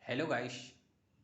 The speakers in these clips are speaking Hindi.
Hello guys.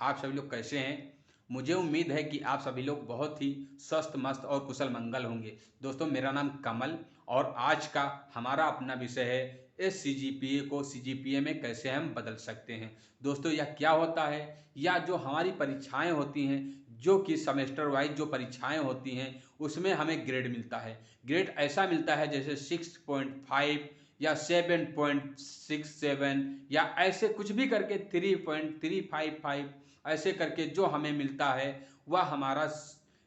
आप सभी लोग कैसे हैं? मुझे उम्मीद है कि आप सभी लोग बहुत ही स्वस्थ मस्त और कुशल मंगल होंगे। दोस्तों, मेरा नाम कमल और आज का हमारा अपना विषय है इस CGPA को CGPA में कैसे हम बदल सकते हैं। दोस्तों, यह क्या होता है या जो हमारी परीक्षाएं होती हैं, जो कि सेमेस्टर वाइज जो परीक्षाएं होती हैं उसमें हमें ग्रेड मिलता है। ग्रेड ऐसा मिलता है जैसे 6.5 या 7.67 या ऐसे कुछ भी करके 3.355 ऐसे करके जो हमें मिलता है वह हमारा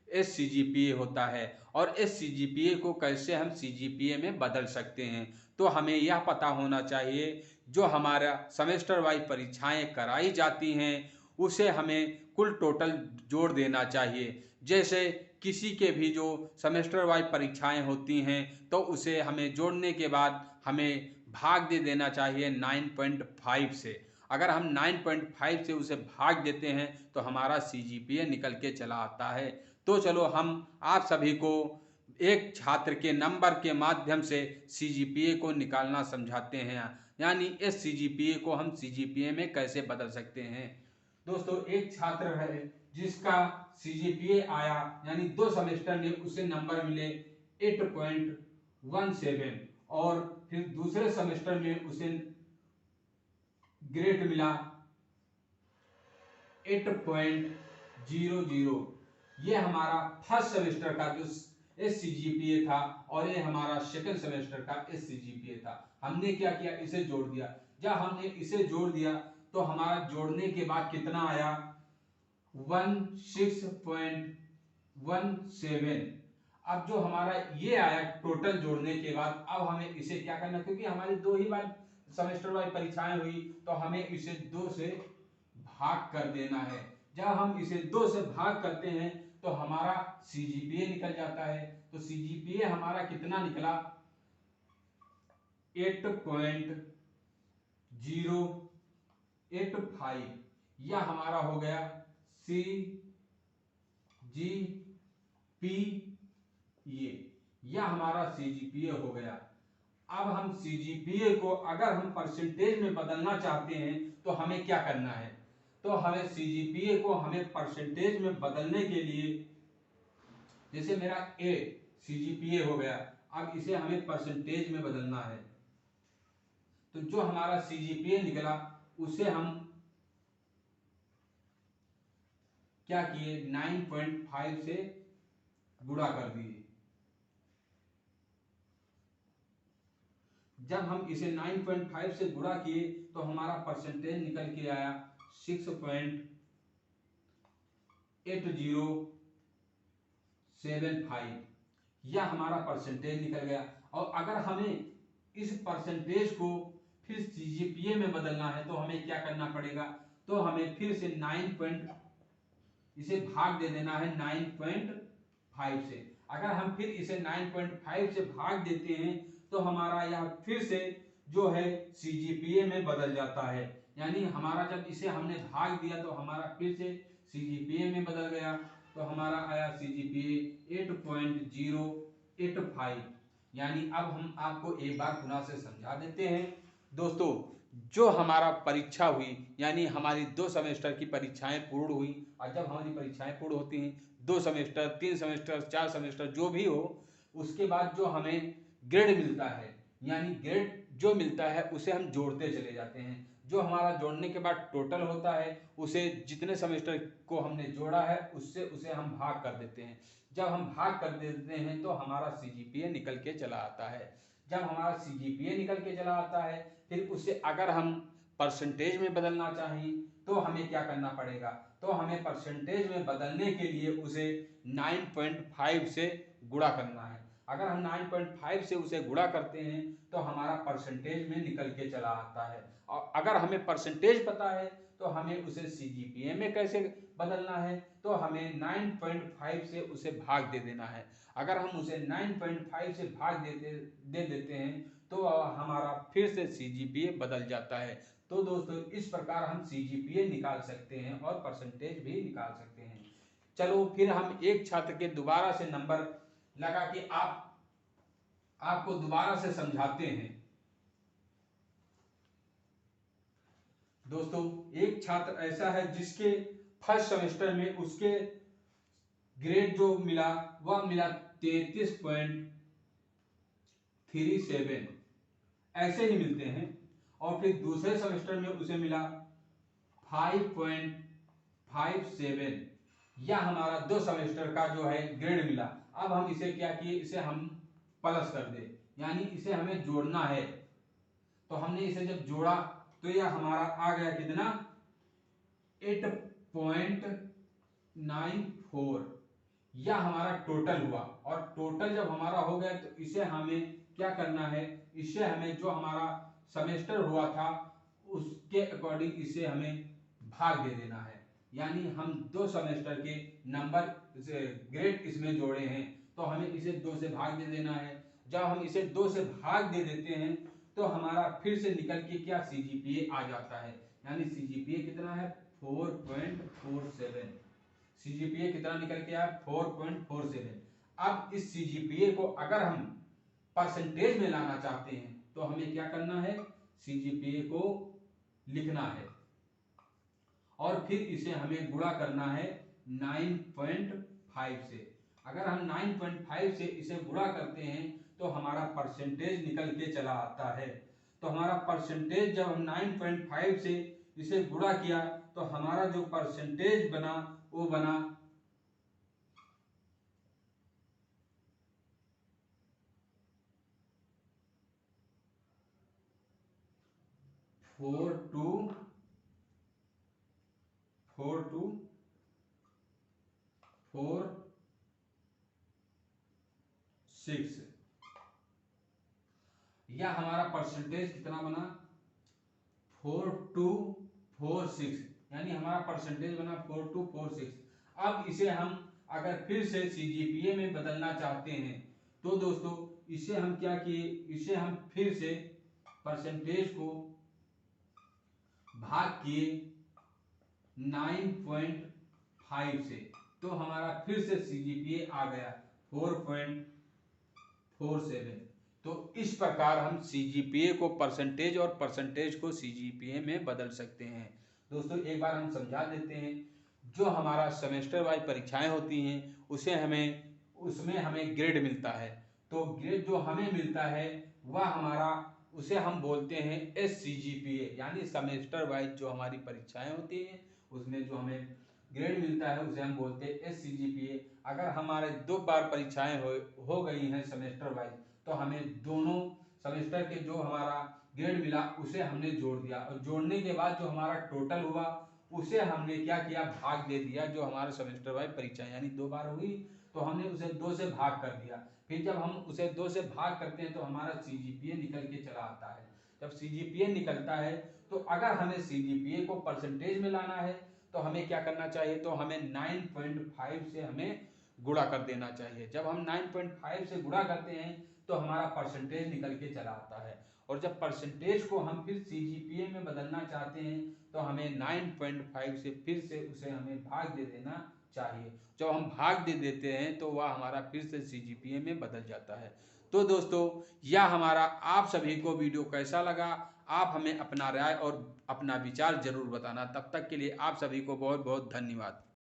SCGPA होता है। और SCGPA को कैसे हम CGPA में बदल सकते हैं, तो हमें यह पता होना चाहिए जो हमारा सेमेस्टर वाइज परीक्षाएं कराई जाती हैं उसे हमें कुल टोटल जोड़ देना चाहिए। जैसे किसी के भी जो सेमेस्टर वाइज परीक्षाएं होती हैं तो उसे हमें जोड़ने के बाद हमें भाग दे देना चाहिए 9.5 से। अगर हम 9.5 से उसे भाग देते हैं तो हमारा CGPA निकल के चला आता है। तो चलो हम आप सभी को एक छात्र के नंबर के माध्यम से CGPA को निकालना समझाते हैं, यानी इस CGPA को हम CGPA में कैसे बदल सकते हैं। दोस्तों, एक छात्र है जिसका CGPA आया यानी 2 सेमेस्टर में उसे नंबर मिले 8.17 और फिर दूसरे सेमेस्टर में उसे ग्रेड मिला 8.00। ये हमारा फर्स्ट सेमेस्टर का जो SCGPA था और ये हमारा सेकंड सेमेस्टर का SCGPA था। हमने क्या किया, इसे जोड़ दिया। जब हमने इसे जोड़ दिया तो हमारा जोड़ने के बाद कितना आया 16.17। अब जो हमारा ये आया टोटल जोड़ने के बाद, अब हमें इसे क्या करना, क्योंकि हमारी 2 ही बार सेमेस्टर वाइज परीक्षाएं हुई तो हमें इसे 2 से भाग कर देना है। जब हम इसे 2 से भाग करते हैं तो हमारा CGPA निकल जाता है। तो CGPA हमारा कितना निकला 8.085। यह हमारा हो गया CGPA। यह हमारा CGPA हो गया। अब हम CGPA को अगर हम परसेंटेज में बदलना चाहते हैं तो हमें क्या करना है, तो हमें CGPA को हमें परसेंटेज में बदलने के लिए, जैसे मेरा A CGPA हो गया, अब इसे हमें परसेंटेज में बदलना है। तो जो हमारा CGPA निकला उसे हम क्या किए 9.5 से गुणा कर दिए। जब हम इसे 9.5 से गुणा किए तो हमारा परसेंटेज निकल के आया 6.8075। यह हमारा परसेंटेज निकल गया। और अगर हमें इस परसेंटेज को फिर CGPA में बदलना है तो हमें क्या करना पड़ेगा, तो हमें फिर से 9. इसे भाग दे देना है 9.5 से। अगर हम फिर इसे 9.5 से भाग देते हैं तो हमारा यह फिर से जो है CGPA में बदल जाता है। यानी हमारा जब इसे हमने भाग दिया तो हमारा फिर से CGPA में बदल गया। तो हमारा आया CGPA 8.085। यानी अब हम आपको एक बार पुनः से समझा देते हैं। दोस्तों, जो हमारा परीक्षा हुई यानी हमारी 2 सेमेस्टर की परीक्षाएं पूर्ण हुई, और जब हमारी परीक्षाएं पूर्ण होती हैं 2 सेमेस्टर 3 सेमेस्टर 4 सेमेस्टर जो भी हो, उसके बाद जो हमें ग्रेड मिलता है यानी ग्रेड जो मिलता है उसे हम जोड़ते चले जाते हैं। जो हमारा जोड़ने के बाद टोटल होता है उसे जितने सेमेस्टर को हमने जोड़ा है उससे उसे हम भाग कर देते हैं। जब हम भाग कर देते हैं तो हमारा CGPA निकल के चला आता है। जब हमारा CGPA निकल के चला आता है फिर उसे अगर हम परसेंटेज में बदलना चाहें तो हमें क्या करना पड़ेगा, तो हमें परसेंटेज में बदलने के लिए उसे 9.5 से गुणा करना है। अगर हम 9.5 से उसे गुणा करते हैं तो हमारा परसेंटेज में निकल के चला आता है। और अगर हमें परसेंटेज पता है तो हमें उसे CGPA में कैसे बदलना है, तो हमें 9.5 से उसे भाग दे देना है। अगर हम उसे 9.5 से भाग दे देते हैं तो हमारा फिर से CGPA बदल जाता है। तो दोस्तों, इस प्रकार हम CGPA निकाल सकते हैं और परसेंटेज भी निकाल सकते हैं। चलो फिर हम एक छात्र के दोबारा से नंबर लगा के आपको दोबारा से समझाते हैं। दोस्तों एक छात्र ऐसा है जिसके फर्स्ट सेमेस्टर में उसके ग्रेड जो मिला वह मिला 33.37, ऐसे ही मिलते हैं। और फिर दूसरे सेमेस्टर में उसे मिला 5.57, यह हमारा 2 सेमेस्टर का जो है ग्रेड मिला। अब हम इसे क्या किए, इसे हम प्लस कर दे, यानी इसे हमें जोड़ना है। तो हमने इसे जब जोड़ा तो यह हमारा आ गया कितना, 8.94, यह हमारा टोटल हुआ। और टोटल जब हमारा हो गया तो इसे हमें क्या करना है, इसे हमें जो हमारा सेमेस्टर हुआ था उसके अकॉर्डिंग इसे हमें भाग दे देना है। यानी हम 2 सेमेस्टर के नंबर ग्रेड इसमें जोड़े हैं तो हमें इसे 2 से भाग दे देना है। जब हम इसे 2 से भाग दे देते हैं तो हमारा फिर से निकल के क्या सीजीपीए आ जाता है। यानी सीजीपीए कितना है, 4.47। सीजीपीए कितना निकल के आया, 4.47। अब इस सीजीपीए को अगर हम परसेंटेज में लाना चाहते हैं तो हमें क्या करना है, सीजीपीए को लिखना है और फिर इसे हमें गुणा करना है 9.5 से। अगर हम 9.5 से इसे गुणा करते हैं तो हमारा परसेंटेज निकल के चला आता है। तो हमारा परसेंटेज जब हम 9.5 से इसे गुणा किया तो हमारा जो परसेंटेज बना वो बना 4246। यह हमारा परसेंटेज कितना बना, 4246, यानी हमारा परसेंटेज बना 4246। अब इसे हम अगर फिर से सीजीपीए में बदलना चाहते हैं तो दोस्तों इसे हम क्या किए, इसे हम फिर से परसेंटेज को भाग किए 9.5 से, तो हमारा फिर से सीजीपीए आ गया 4.47। तो इस प्रकार हम सीजीपीए को परसेंटेज और परसेंटेज को सीजीपीए में बदल सकते हैं। दोस्तों एक बार हम समझा देते हैं, जो हमारा सेमेस्टर वाइज परीक्षाएं होती हैं उसमें हमें ग्रेड मिलता है। तो ग्रेड जो हमें मिलता है वह हमारा, उसे हम बोलते हैं SCGPA, यानी सेमेस्टर वाइज जो हमारी परीक्षाएं होती हैं उसमें जो हमें ग्रेड मिलता है उसे हम बोलते हैं SCGPA। अगर हमारे 2 बार परीक्षाएं हो गई हैं सेमेस्टर वाइज तो हमें दोनों सेमेस्टर के जो हमारा ग्रेड मिला उसे हमने जोड़ दिया, और जोड़ने के बाद जो हमारा टोटल हुआ उसे हमने क्या किया, भाग दे दिया। जो हमारा सेमेस्टर वाइज परीक्षाएं यानी 2 बार हुई तो हमने उसे 2 से भाग कर दिया। फिर जब हम उसे 2 से भाग करते हैं तो हमारा सीजीपीए निकल के चला आता है। जब सीजीपीए निकलता है तो अगर हमें सीजीपीए को परसेंटेज में लाना है तो हमें क्या करना चाहिए, तो हमें 9.5 से हमें गुणा कर देना चाहिए। जब हम 9.5 से गुणा करते हैं तो हमारा परसेंटेज निकल के चला आता है। और जब परसेंटेज को हम फिर सीजीपीए में बदलना चाहते हैं तो हमें 9.5 से फिर से उसे हमें भाग दे देना चाहिए। जब हम भाग दे देते हैं तो वह हमारा फिर से सीजीपीए में बदल जाता है। तो दोस्तों यह हमारा आप सभी को वीडियो कैसा लगा, आप हमें अपना राय और अपना विचार जरूर बताना। तब तक के लिए आप सभी को बहुत बहुत धन्यवाद।